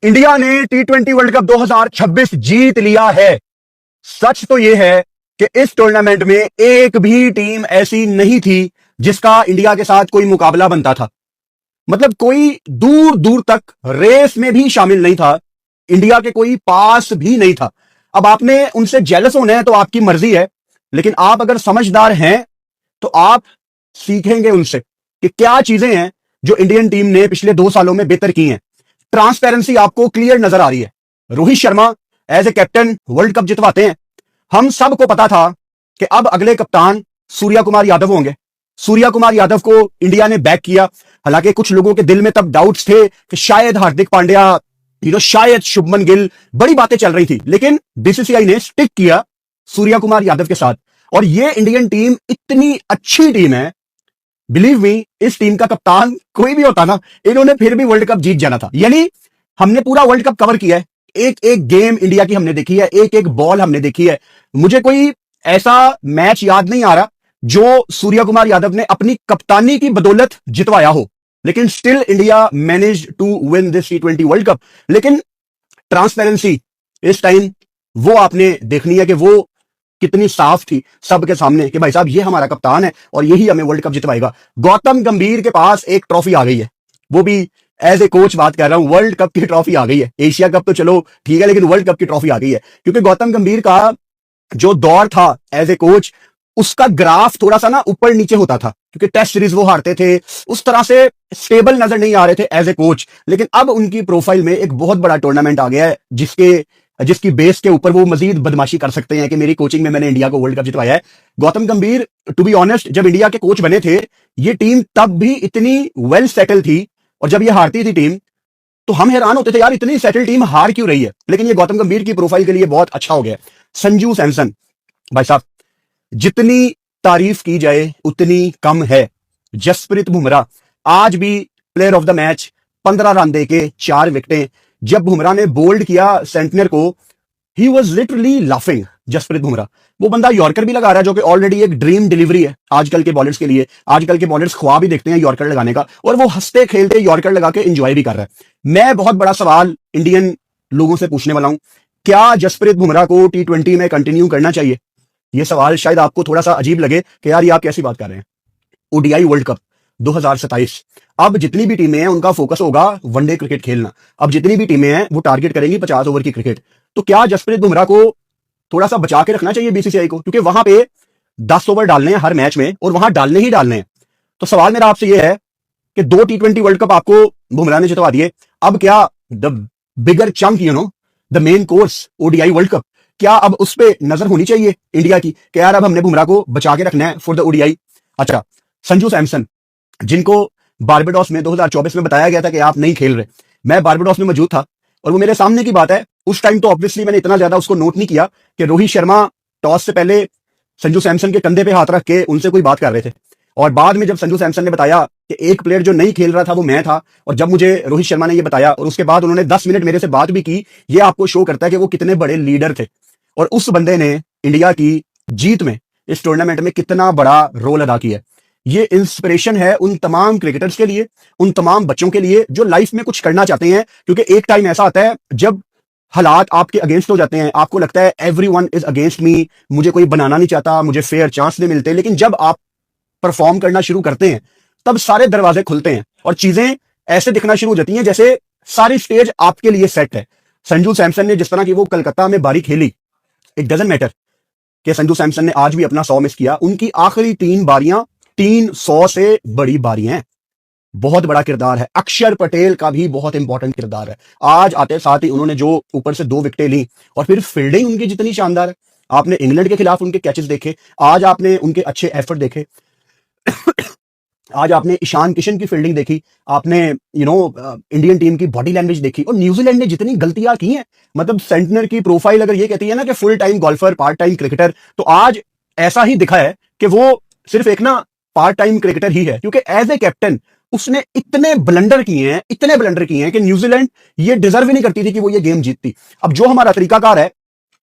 India ने टी20 world cup 2026 जीत लिया है। सच तो यह है कि इस टूर्नामेंट में एक भी टीम ऐसी नहीं थी जिसका इंडिया के साथ कोई मुकाबला बनता था। मतलब कोई दूर दूर तक रेस में भी शामिल नहीं था, इंडिया के कोई पास भी नहीं था। अब आपने उनसे जेलस होना है तो आपकी मर्जी है, लेकिन आप अगर समझदार हैं तो आप सीखेंगे उनसे कि क्या चीजें हैं जो इंडियन टीम ने पिछले 2 सालों में बेहतर की हैं। ट्रांसपेरेंसी आपको क्लियर नजर आ रही है। Rohit Sharma as a captain world cup जितवाते हैं। हम सबको पता था कि अब अगले कप्तान सूर्या कुमार यादव होंगे। सूर्या कुमार यादव को इंडिया ने बैक किया। हालांकि कुछ लोगों के दिल में तब डाउट्स थे कि शायद हार्दिक पांड्या, शायद शुभमन गिल, बड़ी बातें चल रही थी, लेकिन बीसीसीआई ने स्टिक किया सूर्या कुमार यादव के साथ। और ये इंडियन टीम इतनी अच्छी टीम है, बिलीव मी, इस टीम का कप्तान कोई भी होता ना, इन्होंने फिर भी वर्ल्ड कप जीत जाना था। यानी हमने पूरा वर्ल्ड कप कवर किया है, एक एक गेम इंडिया की हमने देखी है, एक एक बॉल हमने देखी है। मुझे कोई ऐसा मैच याद नहीं आ रहा जो सूर्या कुमार यादव ने अपनी कप्तानी की बदौलत जितवाया हो, लेकिन still India manage to win this टी20 वर्ल्ड कप। लेकिन ट्रांसपेरेंसी इस टाइम वो आपने देखनी है कि वो कितनी साफ थी सबके सामने कि भाई साहब ये हमारा कप्तान है और यही हमें वर्ल्ड कप जितवाएगा। गौतम गंभीर के पास एक ट्रॉफी आ गई है, वो भी एज ए कोच बात कर रहा हूं, वर्ल्ड कप की ट्रॉफी आ गई है। एशिया कप तो चलो ठीक है, लेकिन वर्ल्ड कप की ट्रॉफी आ गई है, क्योंकि गौतम गंभीर का जो दौर था एज ए कोच, उसका ग्राफ थोड़ा सा ना ऊपर नीचे होता था, क्योंकि टेस्ट सीरीज वो हारते थे, उस तरह से स्टेबल नजर नहीं आ रहे थे एज ए कोच। लेकिन अब उनकी प्रोफाइल में एक बहुत बड़ा टूर्नामेंट आ गया है जिसकी बेस के ऊपर वो मजीद बदमाशी कर सकते हैं कि मेरी कोचिंग में मैंने इंडिया को वर्ल्ड कप जितवाया है। गौतम गंभीर, टू बी ऑनेस्ट, जब इंडिया के कोच बने थे, ये टीम तब भी इतनी वेल सेटल थी, और जब ये हारती थी टीम तो हम हैरान होते थे, यार इतनी सेटल टीम हार क्यों रही है। लेकिन ये गौतम गंभीर की प्रोफाइल के लिए बहुत अच्छा हो गया। संजू सैमसन, भाई साहब जितनी तारीफ की जाए उतनी कम है। जसप्रीत बुमराह आज भी player of the match, 15 run देके 4 विकेटें। जब बुमराह ने बोल्ड किया सेंटनर को, he was literally laughing. Jasprit Bumrah, वो बंदा यॉर्कर भी लगा रहा है, जो कि ऑलरेडी एक ड्रीम डिलीवरी है आजकल के बॉलर्स के लिए। आजकल के बॉलर्स ख्वाब भी देखते हैं यॉर्कर लगाने का, और वो हंसते खेलते यॉर्कर लगा के एंजॉय भी कर रहा है। मैं बहुत बड़ा सवाल इंडियन लोगों से पूछने वाला हूं, क्या जसप्रीत बुमराह को टी20 में कंटिन्यू करना चाहिए? ये सवाल शायद आपको थोड़ा सा अजीब लगे कि यार ये आप कैसी बात कर रहे हैं। ओडीआई वर्ल्ड कप 2027, अब जितनी भी टीमें हैं उनका फोकस होगा वनडे क्रिकेट खेलना। अब जितनी भी टीमें हैं वो टारगेट करेंगी 50 ओवर की क्रिकेट। तो क्या जसप्रीत बुमराह को थोड़ा सा बचा के रखना चाहिए बीसीसीआई को, क्योंकि वहां पे 10 ओवर डालने हैं हर मैच में, और वहां डालने ही डालने हैं। तो सवाल मेरा आपसे यह है कि 2 टी20 वर्ल्ड कप आपको बुमराह ने जितवा दिए, अब क्या the bigger chunk, the main course ODI world cup, क्या अब उस पर नजर होनी चाहिए इंडिया की कि यार अब हमने बुमराह को बचा के रखना है फॉर द ओडीआई? अच्छा, संजू सैमसन, जिनको बारबाडोस में 2024 में बताया गया था कि आप नहीं खेल रहे, मैं बारबाडोस में मौजूद था और वो मेरे सामने की बात है। उस टाइम तो ऑब्वियसली मैंने इतना ज्यादा उसको नोट नहीं किया कि रोहित शर्मा टॉस से पहले संजू सैमसन के कंधे पे हाथ रख के उनसे कोई बात कर रहे थे, और बाद में जब संजू सैमसन ने बताया कि एक प्लेयर जो नहीं खेल रहा था वो मैं था, और जब मुझे रोहित शर्मा ने ये बताया और उसके बाद उन्होंने 10 मिनट मेरे से बात भी की, ये आपको शो करता है कि वो कितने बड़े लीडर थे, और उस बंदे ने इंडिया की जीत में, इस टूर्नामेंट में कितना बड़ा रोल अदा किया है। ये इंस्पिरेशन है उन तमाम क्रिकेटर्स के लिए, उन तमाम बच्चों के लिए जो लाइफ में कुछ करना चाहते हैं, क्योंकि एक टाइम ऐसा आता है जब हालात आपके अगेंस्ट हो जाते हैं, आपको लगता है एवरीवन इज अगेंस्ट मी, मुझे कोई बनाना नहीं चाहता, मुझे फेयर चांस नहीं मिलते। लेकिन जब आप परफॉर्म करना शुरू करते हैं तब सारे दरवाजे खुलते हैं और चीजें ऐसे दिखना शुरू हो जाती हैं जैसे सारी स्टेज आपके लिए सेट है। संजू सैमसन ने जिस तरह की वो कलकत्ता में बारी खेली, इट डजंट मैटर कि संजू सैमसन ने आज भी अपना 100 मिस किया, उनकी आखिरी 3 बारियां 300 से बड़ी बारियां हैं। बहुत बड़ा किरदार है। अक्षर पटेल का भी बहुत इंपॉर्टेंट किरदार है। आज आते साथ ही उन्होंने जो ऊपर से 2 विकेटें ली, और फिर फील्डिंग उनकी जितनी शानदार है। आपने इंग्लैंड के खिलाफ उनके कैचेस देखे, आज आपने उनके अच्छे एफर्ट देखे, आज आपने ईशान किशन की फील्डिंग देखी, आपने इंडियन टीम की बॉडी लैंग्वेज देखी, और न्यूजीलैंड ने जितनी गलतियां की हैं, मतलब सेंटनर की प्रोफाइल अगर ये कहती है ना कि full time golfer, part time cricketer, तो आज ऐसा ही दिखा है कि वो सिर्फ एक ना पार्ट टाइम क्रिकेटर ही है, क्योंकि एज ए कैप्टन उसने इतने ब्लंडर किए हैं कि न्यूजीलैंड ये डिजर्व ही नहीं करती थी कि वो ये गेम जीतती। अब जो हमारा तरीकाकार है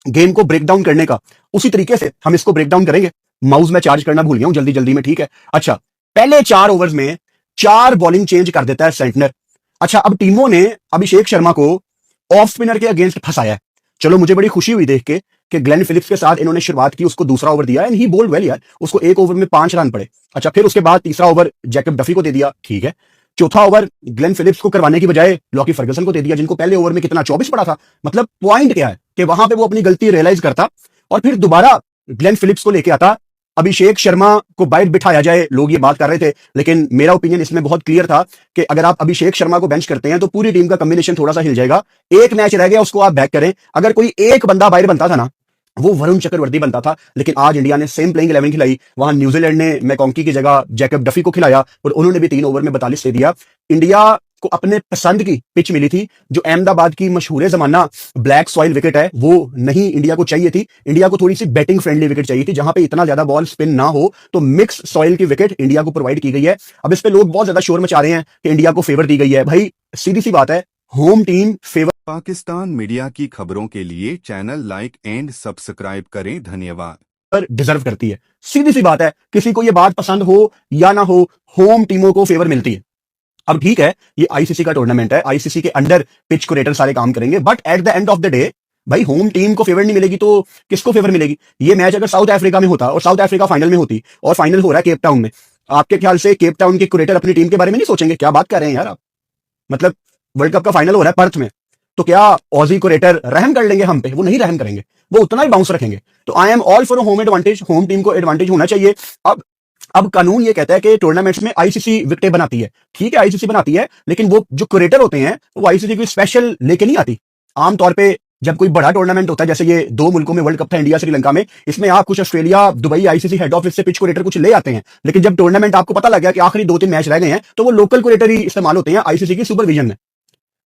गेम को ब्रेक डाउन करने का, उसी तरीके से हम इसको ब्रेक डाउन करेंगे। माउस में चार्ज करना भूल गया हूं जल्दी जल्दी में, ठीक है। अच्छा, पहले 4 ओवर्स में 4 बॉलिंग चेंज कर देता है सेंटनर। अच्छा, अब टीमों ने अभिषेक शर्मा को ऑफ स्पिनर के अगेंस्ट फंसाया है। चलो मुझे बड़ी खुशी हुई देख के कि ग्लेन फिलिप्स के साथ इन्होंने शुरुआत की, उसको दूसरा ओवर दिया एंड ही बोल्ड वेल यार, उसको एक ओवर में 5 रन पड़े। अच्छा, फिर उसके बाद तीसरा ओवर जैकब डफी को दे दिया, ठीक है। चौथा ओवर ग्लेन फिलिप्स को करवाने की बजाय लॉकी फर्गसन को दे दिया, जिनको पहले ओवर में कितना 24 पड़ा था। मतलब पॉइंट क्या है कि वहां पे वो अपनी गलती रियलाइज करता और फिर दोबारा ग्लेन फिलिप्स को लेके आता, अभिषेक शर्मा को बाइट बिठाया जाए। लोग ये बात कर रहे थे, लेकिन मेरा ओपिनियन इसमें बहुत क्लियर था कि अगर आप अभिषेक शर्मा को बेंच करते हैं तो पूरी टीम का कॉम्बिनेशन थोड़ा सा हिल जाएगा। एक मैच रह गया, उसको आप बैक करें। अगर कोई एक बंदा बाहर बनता था ना, वो वरुण चक्रवर्ती बनता था। लेकिन आज इंडिया ने सेम प्लेइंग 11 खिलाई, वहां न्यूजीलैंड ने मैकॉन्की की जगह जैकब डफी को खिलाया और उन्होंने भी 3 ओवर में 42 दे दिया। इंडिया को अपने पसंद की पिच मिली थी, जो अहमदाबाद की मशहूर जमाना ब्लैक सॉइल विकेट है, वो नहीं इंडिया को चाहिए थी। इंडिया को थोड़ी सी बैटिंग फ्रेंडली विकेट चाहिए थी, जहां पे इतना ज्यादा बॉल स्पिन ना हो। तो मिक्स सॉइल की विकेट इंडिया को प्रोवाइड की गई है। अब इस पे लोग बहुत ज्यादा शोर मचा रहे हैं कि इंडिया को फेवर दी गई है। भाई सीधी सी बात है, home team favour. Pakistan media की खबरों के लिए चैनल लाइक एंड सब्सक्राइब करें। धन्यवाद। डिजर्व करती है, सीधी सी बात है। किसी को यह बात पसंद हो या ना हो, होम टीमों को फेवर मिलती है। अब ठीक है, ये आईसीसी का टूर्नामेंट है, आईसीसी के अंडर पिच कुरेटर सारे काम करेंगे, but at the end of the day भाई होम टीम को फेवर नहीं मिलेगी तो किसको फेवर मिलेगी? ये मैच अगर साउथ अफ्रीका में होता और साउथ अफ्रीका फाइनल में होती और फाइनल हो रहा है केप टाउन में, आपके ख्याल से केप टाउन के कुरेटर अपनी टीम के बारे में नहीं सोचेंगे? क्या बात कर रहे हैं यार आप। मतलब वर्ल्ड कप का फाइनल हो रहा है पर्थ में, तो क्या ऑजी कुरेटर रहम कर लेंगे हम पे? वो नहीं रहम करेंगे, वो उतना ही बाउंस रखेंगे। तो I am all for home advantage, home team को एडवांटेज होना चाहिए। अब कानून ये कहता है कि टूर्नामेंट्स में आईसीसी विकेटें बनाती है, ठीक है आईसीसी बनाती है, लेकिन वो जो क्रिएटर होते हैं वो आईसीसी कोई स्पेशल लेके नहीं आती। आमतौर पे जब कोई बड़ा टूर्नामेंट होता है, जैसे ये 2 मुल्कों में वर्ल्ड कप था, इंडिया श्रीलंका में, इसमें आप कुछ Australia Dubai ICC head office से पिच क्रिएटर कुछ ले आते हैं, लेकिन जब टूर्नामेंट आपको पता लग गया कि आखिरी 2-3 मैच रह गए हैं, तो वो लोकल क्रिएटर ही इस्तेमाल होते हैं आईसीसी की सुपरविजन में।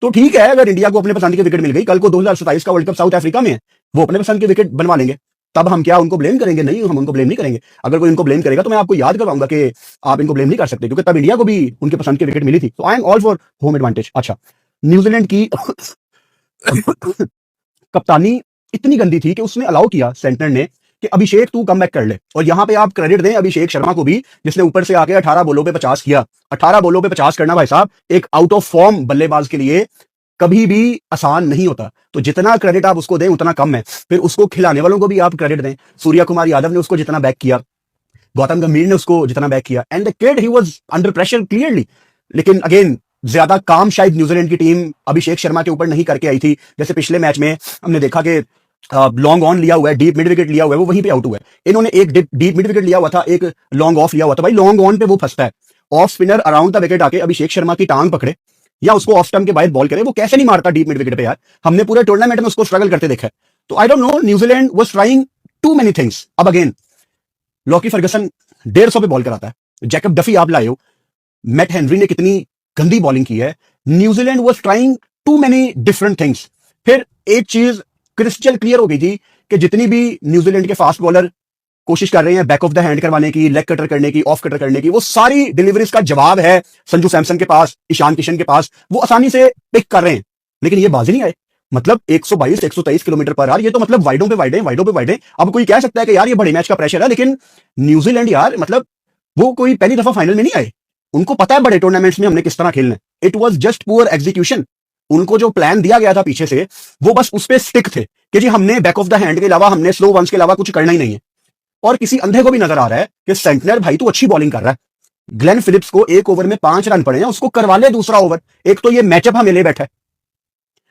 तो ठीक है, अगर इंडिया को अपने पसंद की विकेट मिल गई, कल को 2027 का वर्ल्ड कप साउथ अफ्रीका में है, वो अपने पसंद की विकेट बनवा लेंगे, तब हम क्या उनको ब्लेम करेंगे? नहीं, हम उनको ब्लेम नहीं करेंगे। अगर कोई उनको ब्लेम करेगा तो मैं आपको याद करवाऊंगा कि आप इनको ब्लेम नहीं कर सकते, क्योंकि तब इंडिया को भी उनके पसंद की विकेट मिली थी। तो I am all for home advantage. अच्छा, न्यूजीलैंड की कप्तानी इतनी गंदी थी कि उसने अलाउ किया सेंटनर ने कि अभिषेक तू कम बैक कर ले। और यहां पे आप क्रेडिट दें अभिषेक शर्मा को भी, जिसने ऊपर से आके 18 बॉलों पे 50 किया। 18 बॉलों पे 50 करना भाई साहब एक आउट ऑफ फॉर्म बल्लेबाज के लिए कभी भी आसान नहीं होता। तो जितना क्रेडिट आप उसको दें उतना कम है। फिर उसको खिलाने वालों को भी आप क्रेडिट दें। सूर्या कुमार यादव ने उसको जितना बैक किया, गौतम गंभीर ने उसको जितना बैक किया, and the kid he was under pressure clearly. लेकिन अगेन ज्यादा काम शायद न्यूजीलैंड की टीम अभिषेक शर्मा के ऊपर नहीं करके आई थी। जैसे पिछले मैच में हमने देखा कि लॉन्ग ऑन लिया हुआ है, डीप मिड विकेट लिया हुआ है, वो वहीं पे आउट हुआ है। इन्होंने एक डीप मिड विकेट लिया हुआ था, एक लॉन्ग ऑफ लिया हुआ था। भाई लॉन्ग ऑन पे वो फंसता है, off spinner around the wicket आके अभिषेक शर्मा की टांग पकड़े या उसको ऑफ स्टंप के बाहर बॉल करे, वो कैसे नहीं मारता डीप मिड विकेट पे यार? हमने पूरे टूर्नामेंट में उसको स्ट्रगल करते देखा है। तो I don't know, New Zealand was trying to many things. अब अगेन लॉकी फर्गसन 150 पे बॉल कराता है, जैकब डफी आप लाए हो, मैट हेनरी ने कितनी गंदी बॉलिंग की है। New Zealand was trying to many different things. फिर एक चीज क्रिस्टल क्लियर हो गई थी कि जितनी भी न्यूजीलैंड के फास्ट बॉलर कोशिश कर रहे हैं बैक ऑफ द हैंड करवाने की, लेग कटर करने की, ऑफ कटर करने की, वो सारी डिलीवरीज का जवाब है संजू सैमसन के पास, ईशान किशन के पास। वो आसानी से पिक कर रहे हैं, लेकिन ये बाजी नहीं आए। मतलब 122 123 किलोमीटर पर आवर, ये तो मतलब वाइडों पे वाइडें, वाइडों पे वाइडें। अब कोई कह सकता है कि यार ये बड़े मैच का प्रेशर है, लेकिन न्यूजीलैंड यार मतलब वो कोई पहली दफा फाइनल में नहीं आए। उनको पता है बड़े टूर्नामेंट्स में हमने किस तरह खेलना है। It was just poor execution. उनको जो प्लान दिया गया था पीछे से, वो बस उस पर स्टिक थे कि जी हमने बैक ऑफ द हैंड के अलावा, हमने स्लो वंस के अलावा कुछ करना ही नहीं है। और किसी अंधे को भी नजर आ रहा है कि सेंटनर भाई तू अच्छी बॉलिंग कर रहा है। ग्लेन फिलिप्स को एक ओवर में 5 रन पड़े हैं, उसको करवा ले दूसरा ओवर। एक तो ये मैचअप हमें ले बैठा है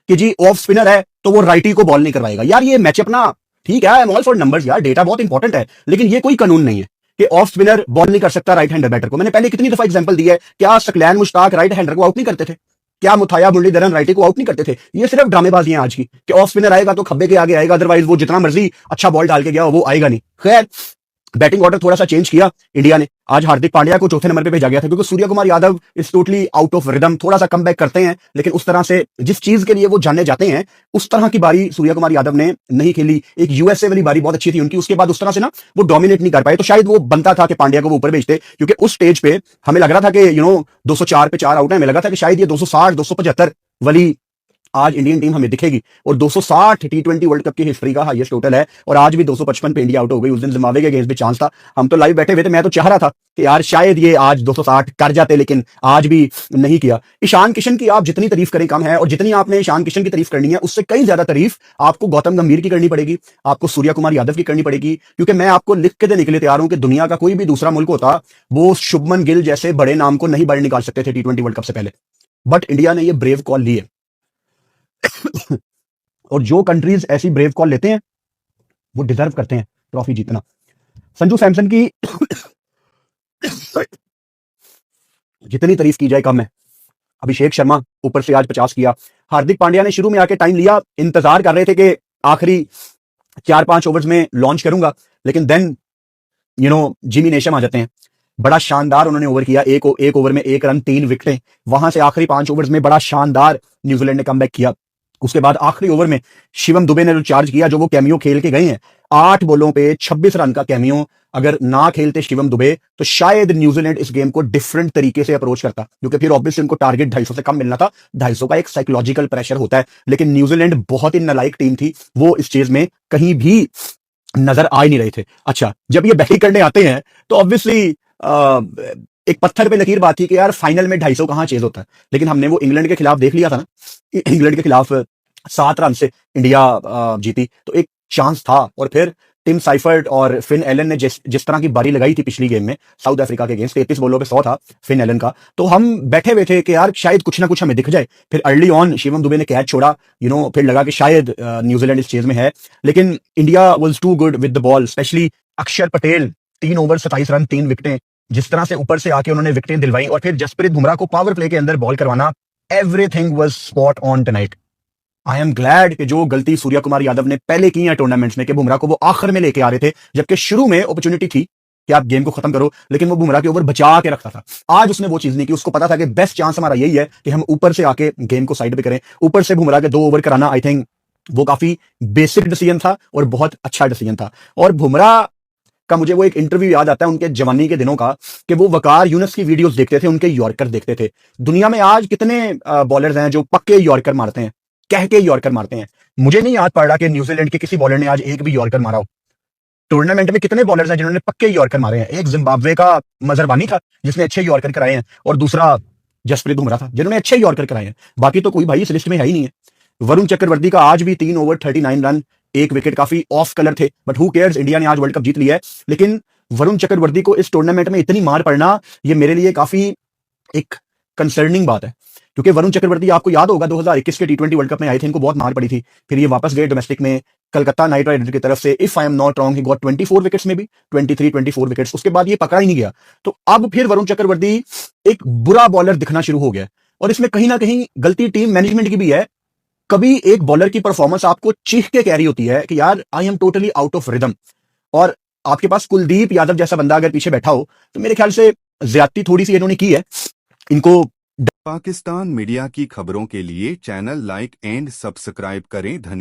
कि जी ऑफ स्पिनर है तो वो राइटी को बॉल नहीं करवाएगा। यार ये मैचअप ना, ठीक है, I am all for numbers यार, डेटा बहुत इंपॉर्टेंट है, लेकिन ये कोई कानून नहीं है कि ऑफ स्पिनर बॉल नहीं कर सकता राइट हैंडर बैटर को। मैंने पहले कितनी दफा एग्जांपल दी है। क्या सकलैन मुश्ताक राइट हैंडर को आउट नहीं करते थे? क्या मुथाया मुरलीधरन राइटी को आउट नहीं करते थे? ये सिर्फ ड्रामेबाजी है आज की कि ऑफ स्पिनर आएगा तो खब्बे के आगे आएगा, अदरवाइज वो जितना मर्जी अच्छा बॉल डाल के गया वो आएगा नहीं। खैर, बैटिंग ऑर्डर थोड़ा सा चेंज किया इंडिया ने। आज हार्दिक पांड्या को चौथे नंबर पे भेजा गया था, क्योंकि Suryakumar Yadav is totally out of rhythm. थोड़ा सा कम बैक करते हैं, लेकिन उस तरह से जिस चीज के लिए वो जाने जाते हैं, उस तरह की बारी सूर्य कुमार यादव ने नहीं खेली। एक यूएसए वाली बारी बहुत अच्छी थी उनकी, उसके बाद उस तरह से ना वो डोमिनेट नहीं कर पाए। तो शायद वो बनता था कि पांड्या को वो ऊपर भेजते, क्योंकि उस स्टेज पे हमें लग रहा था कि 204 पे 4 आउट है, हमें लगा था कि शायद ये 260 275 वाली आज इंडियन टीम हमें दिखेगी और 260 टी20 वर्ल्ड कप की हिस्ट्री का हाईएस्ट टोटल है और आज भी 255 पे इंडिया आउट हो गई। उस दिन जिम्बाब्वे के अगेंस्ट भी चांस था, हम तो लाइव बैठे हुए थे, मैं तो चाह रहा था कि यार शायद ये आज 260 कर जाते, लेकिन आज भी नहीं किया। ईशान किशन की आप जितनी तारीफ करें कम है, और जितनी आपने ईशान किशन की तारीफ करनी है उससे कई ज्यादा तारीफ आपको गौतम गंभीर की करनी पड़ेगी, आपको सूर्य कुमार यादव की करनी पड़ेगी, क्योंकि मैं आपको लिख के देने के लिए तैयार हूं कि दुनिया का कोई भी दूसरा मुल्क होता वो शुभमन गिल जैसे बड़े नाम को नहीं बाहर निकाल सकते थे टी20 वर्ल्ड कप से पहले, बट इंडिया ने ये ब्रेव कॉल ली है। और जो कंट्रीज ऐसी ब्रेव कॉल लेते हैं वो डिजर्व करते हैं ट्रॉफी जीतना। संजू सैमसन की जितनी तारीफ की जाए कम है। अभिषेक शर्मा ऊपर से आज 50 किया। हार्दिक पांड्या ने शुरू में आके टाइम लिया, इंतजार कर रहे थे कि आखिरी 4-5 ओवर्स में लॉन्च करूंगा, लेकिन देन जिमी नेशम आ जाते हैं। बड़ा शानदार उन्होंने ओवर किया, एक ओवर में 1 रन 3 विकेटें, वहां से आखिरी 5 ओवर्स में बड़ा शानदार न्यूजीलैंड ने कमबैक किया। उसके बाद आखिरी ओवर में शिवम दुबे ने जो चार्ज किया, जो वो कैमियो खेल के गए हैं, 8 बॉलों पे 26 रन का कैमियो, अगर ना खेलते शिवम दुबे तो शायद न्यूजीलैंड इस गेम को डिफरेंट तरीके से अप्रोच करता, क्योंकि फिर ऑब्वियसली उनको टारगेट 250 से कम मिलना था। 250 का एक साइकोलॉजिकल प्रेशर होता है, लेकिन न्यूजीलैंड बहुत ही नालायक टीम थी, वो इस चीज में कहीं भी नजर आ ही नहीं रहे थे। अच्छा, जब ये बैटिंग करने आते हैं तो ऑब्वियसली एक पत्थर पे लकीर बात थी कि यार फाइनल में 250 कहां चेज होता है, लेकिन हमने वो इंग्लैंड के खिलाफ देख लिया था ना, इंग्लैंड के खिलाफ 7 रन से इंडिया जीती, तो एक चांस था। और फिर टिम साइफर्ट और फिन एलन ने जिस तरह की बारी लगाई थी पिछली गेम में साउथ अफ्रीका के अगेंस्ट, 33 बॉलों पे 100 था फिन एलन का, तो हम बैठे हुए थे कि यार शायद कुछ ना कुछ हमें दिख जाए। फिर अर्ली ऑन शिवम दुबे ने कैच छोड़ा, फिर लगा कि शायद न्यूजीलैंड इस चीज में है, लेकिन India was too good with the ball. Specially Akshar Patel 3 over 27 run 3 विकेटें, जिस तरह से ऊपर से आके उन्होंने विकेटें दिलवाई, और फिर जसप्रीत बुमराह को पावर प्ले के अंदर बॉल करवाना, everything was spot on tonight. I am glad कि जो गलती सूर्य कुमार यादव ने पहले की है टूर्नामेंट्स में कि बुमराह को वो आखिर में लेके आ रहे थे, जबकि शुरू में अपॉर्चुनिटी थी कि आप गेम को खत्म करो, लेकिन वो बुमराह के ओवर बचा के रखता था। आज उसने वो चीज नहीं की, उसको पता था कि बेस्ट चांस हमारा यही है कि हम ऊपर से आके गेम को साइड पे करें। ऊपर से बुमराह के 2 ओवर कराना, आई थिंक वो काफी बेसिक डिसीजन था और बहुत अच्छा डिसीजन था। और बुमराह का मुझे वो एक इंटरव्यू याद आता है उनके जवानी के दिनों का, कि वो वकार यूनुस की वीडियोस देखते थे, उनके यॉर्कर देखते थे। दुनिया में आज कितने बॉलर्स हैं जो पक्के यॉर्कर मारते हैं, कह के यॉर्कर मारते हैं। मुझे नहीं याद पड़ रहा कि न्यूजीलैंड के किसी बॉलर ने आज एक भी यॉर्कर मारा हो। टूर्नामेंट में कितने बॉलर्स हैं जिन्होंने पक्के यॉर्कर मारे हैं? एक जिम्बाब्वे का मजरबानी था जिसने अच्छे यॉर्कर कराए हैं, और दूसरा जसप्रीत बुमराह था जिन्होंने अच्छे यॉर्कर कराए हैं। बाकी तो कोई भाई इस लिस्ट में है ही नहीं है। वरुण चक्रवर्ती का आज भी 3 ओवर 39 रन 1 विकेट, काफी ऑफ कलर थे, बट हु केयर्स, इंडिया ने आज वर्ल्ड कप जीत लिया है। लेकिन वरुण चक्रवर्ती को इस टूर्नामेंट में इतनी मार पड़ना, ये मेरे लिए काफी एक कंसर्निंग बात है, क्योंकि वरुण चक्रवर्ती आपको याद होगा 2021 के टी20 वर्ल्ड कप में आए थे, इनको बहुत मार पड़ी थी, फिर ये वापस गए डोमेस्टिक में कलकत्ता नाइट राइडर की तरफ से। If I am not wrong he got 24 wickets में भी 23-24 विकेट्स, उसके बाद ये पकड़ा ही नहीं गया। तो अब फिर वरुण चक्रवर्ती एक बुरा बॉलर दिखना शुरू हो गया, और इसमें कहीं ना कहीं गलती टीम मैनेजमेंट की भी है। कभी एक बॉलर की परफॉर्मेंस आपको चीख के कह रही होती है कि यार I am totally out of rhythm, और आपके पास कुलदीप यादव जैसा बंदा अगर पीछे बैठा हो तो मेरे ख्याल से ज्यादती थोड़ी सी इन्होंने की है। इनको पाकिस्तान मीडिया की खबरों के लिए चैनल लाइक एंड सब्सक्राइब करें। धन्यवाद।